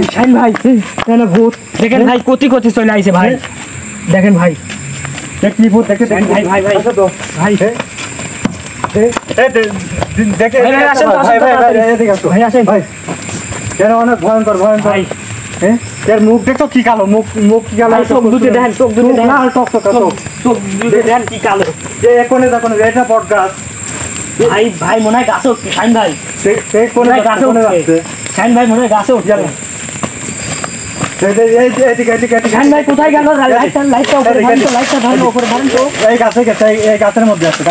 shine ভাই এখানে ভূত দেখেন ভাই কোটি কোটি চলে আইছে ভাই দেখেন ভাই দেখলি ভূত দেখে ভাই ভাই ভাই তো ভাই দেখে আসেন ভাই ভাই এদিকে আসো ভাই আসেন ভাই এর অনেক ভয়ঙ্কর ভয়ঙ্কর ভাই এর মুখ দেখো কি কালো মুখ মুখ কি কালো চোখ দুটো দেখেন চোখ দুটো দেখেন আর টক টক চোখ দুটো দেখেন কি কালো এই কোণে দেখো এটা বট গাছ ভাই ভাই মনে হয় গাছে উঠছে শাইন ভাই সেই কোণে গাছে উঠছে শাইন ভাই মনে হয় গাছে উঠছে শাইন ভাই কোথায় গেল লাইটটা উপরে ধরেন তো এই গাছের মধ্যে আছে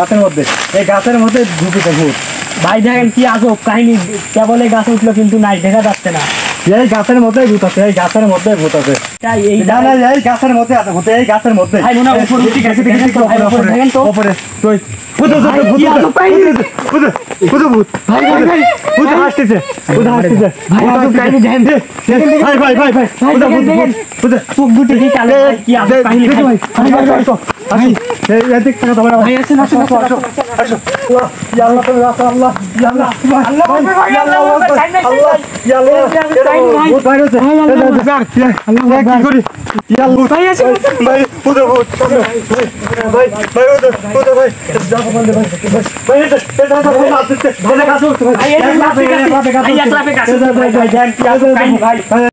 এই গাছের মধ্যে ঢুকেছে ভূত ভাই দেখেন কি আজব কাহিনী কেবল এই গাছে উঠলো কিন্তু নাই দেখা যাচ্ছে না এই গাছের মধ্যে ভূত আছে এই গাছের মধ্যে ভূত আছে এই গাছের মধ্যে আছে ভূত এই গাছের মধ্যে ভাই মনে হয় উপরে উঠে গেছে দেখেন তো উপরে তুই ভূত ভাই ভাই ভূত আসছে কাহিনী দেখেন ভাই ভাই ভাই ভাই ভূত চোখ দুটো কি কালো কি আজব কাহিনী ভাই ভাই এই দিক থেকে তোমরা ভাই আসেন আসো ইয়া আল্লাহ তুমি রাসূল আল্লাহ ইয়া আল্লাহ আল্লাহ ইয়া আল্লাহ ভূত বাইরে আছে আল্লাহ কি করি ইয়া আল্লাহ ভাই আসেন ভাই ভূত ভাই ভাই ভূত ভাই যাও বন্ধ ভাই ভাই এটা ভাই আসছে ভাই এই ক্লাবে গাছ ভাই